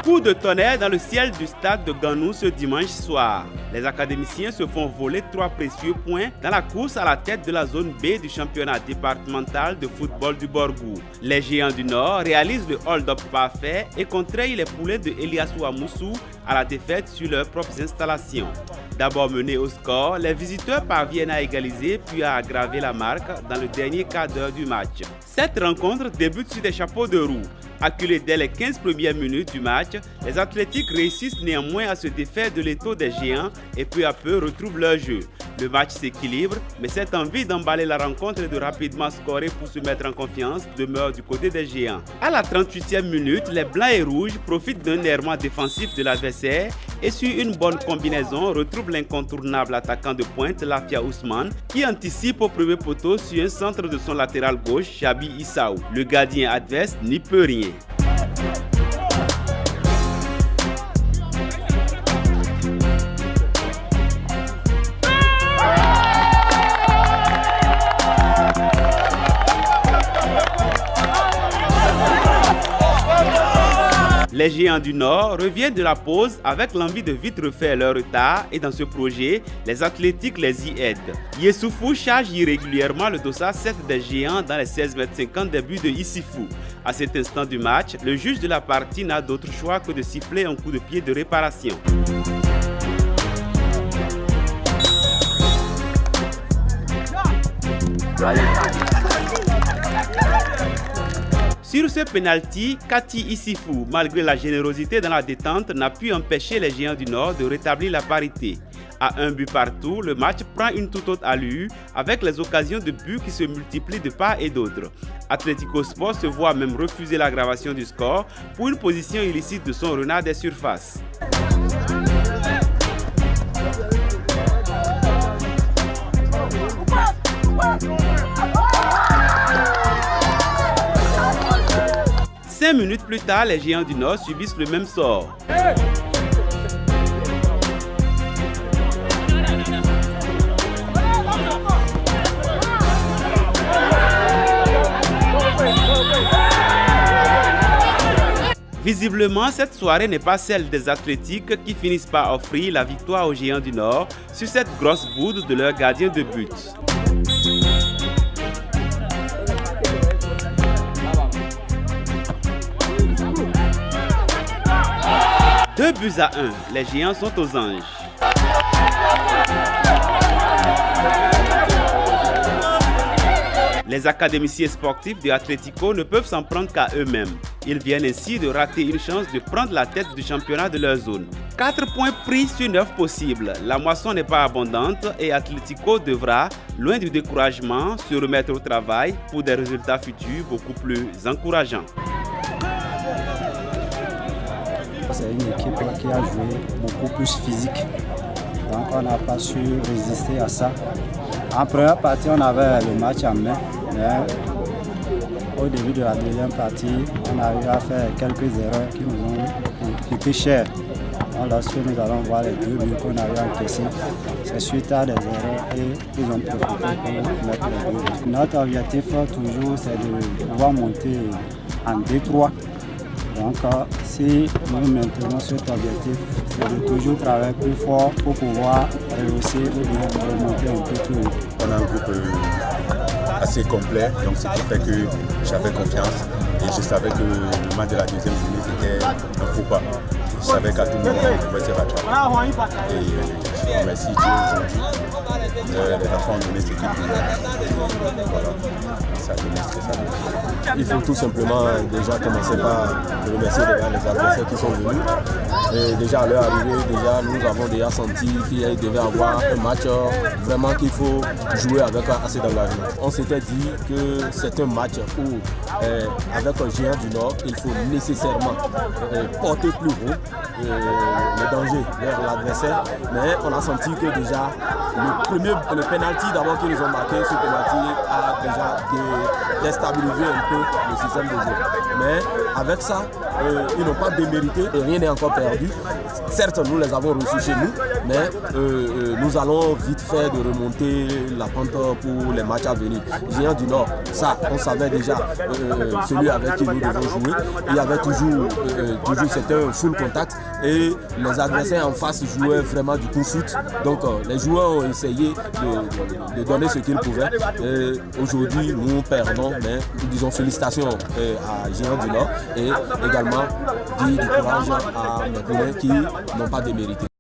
Coup de tonnerre dans le ciel du stade de Ganou ce dimanche soir. Les académiciens se font voler 3 précieux points dans la course à la tête de la zone B du championnat départemental de football du Borgou. Les Géants du Nord réalisent le hold-up parfait et contraignent les poulets de Eliassou Amoussou à la défaite sur leurs propres installations. D'abord menés au score, les visiteurs parviennent à égaliser puis à aggraver la marque dans le dernier quart d'heure du match. Cette rencontre débute sur des chapeaux de roue. Acculés dès les 15 premières minutes du match, les Athlétiques réussissent néanmoins à se défaire de l'étau des Géants et peu à peu retrouvent leur jeu. Le match s'équilibre, mais cette envie d'emballer la rencontre et de rapidement scorer pour se mettre en confiance demeure du côté des Géants. À la 38e minute, les Blancs et Rouges profitent d'un errement défensif de l'adversaire et sur une bonne combinaison retrouvent l'incontournable attaquant de pointe Lafia Ousmane qui anticipe au premier poteau sur un centre de son latéral gauche Chabi Issaou. Le gardien adverse n'y peut rien. Les Géants du Nord reviennent de la pause avec l'envie de vite refaire leur retard et dans ce projet, les Athlétiques les y aident. Yessoufou charge irrégulièrement le dossard 7 des Géants dans les 16,50 m des buts de Issifou. À cet instant du match, le juge de la partie n'a d'autre choix que de siffler un coup de pied de réparation. Sur ce penalty, Kati Issifou, malgré la générosité dans la détente, n'a pu empêcher les Géants du Nord de rétablir la parité. À un but partout, le match prend une toute autre allure avec les occasions de buts qui se multiplient de part et d'autre. Atlético Sport se voit même refuser l'aggravation du score pour une position illicite de son renard des surfaces. Cinq minutes plus tard, les Géants du Nord subissent le même sort. Visiblement, cette soirée n'est pas celle des Athlétiques qui finissent par offrir la victoire aux Géants du Nord sur cette grosse boude de leur gardien de but. Deux buts à 1, les Géants sont aux anges. Les académiciens sportifs de Atlético ne peuvent s'en prendre qu'à eux-mêmes. Ils viennent ainsi de rater une chance de prendre la tête du championnat de leur zone. 4 points pris sur 9 possibles. La moisson n'est pas abondante et Atlético devra, loin du découragement, se remettre au travail pour des résultats futurs beaucoup plus encourageants. C'est une équipe qui a joué beaucoup plus physique, donc on n'a pas su résister à ça. En première partie, on avait le match en main, mais au début de la deuxième partie, on a eu à faire quelques erreurs qui nous ont coûté cher. Donc, lorsque nous allons voir les 2 buts qu'on a eu encaissés, c'est suite à des erreurs et ils ont profité pour mettre les 2 buts. Notre objectif toujours, c'est de pouvoir monter en D3. Donc, si nous maintenons cet objectif, c'est de toujours travailler plus fort pour pouvoir rehausser ou bien remonter un peu plus haut. On a un groupe assez complet, donc ce qui fait que j'avais confiance et je savais que le match de la deuxième journée c'était un faux pas. Je savais qu'à tout moment on pouvait se rattraper. Et je remercie Dieu aujourd'hui. Les enfants ont donné ce qu'ils voulaient. Voilà, ça démontre ça. Il faut tout simplement déjà commencer par remercier les adversaires qui sont venus. Et déjà à leur arrivée, nous avons déjà senti qu'il devait avoir un match vraiment qu'il faut jouer avec assez d'engagement. On s'était dit que c'est un match où avec un Géant du Nord, il faut nécessairement porter plus haut le danger vers l'adversaire. Mais on a senti que déjà le penalty d'abord qu'ils ont marqué, ce penalty a déjà déstabilisé un peu le système de jeu. Mais avec ça, ils n'ont pas démérité et rien n'est encore perdu. Certes, nous les avons reçus chez nous, mais nous allons vite faire de remonter la pente pour les matchs à venir. Géant du Nord, ça, on savait déjà celui avec qui nous devons jouer. Il y avait toujours c'était un full contact et les adversaires en face jouaient vraiment du coup foot. Donc les joueurs ont essayé de donner ce qu'ils pouvaient. Aujourd'hui, nous perdons, mais nous disons félicitations à Géant du Nord et également du courage à mes collègues qui n'ont pas démérité.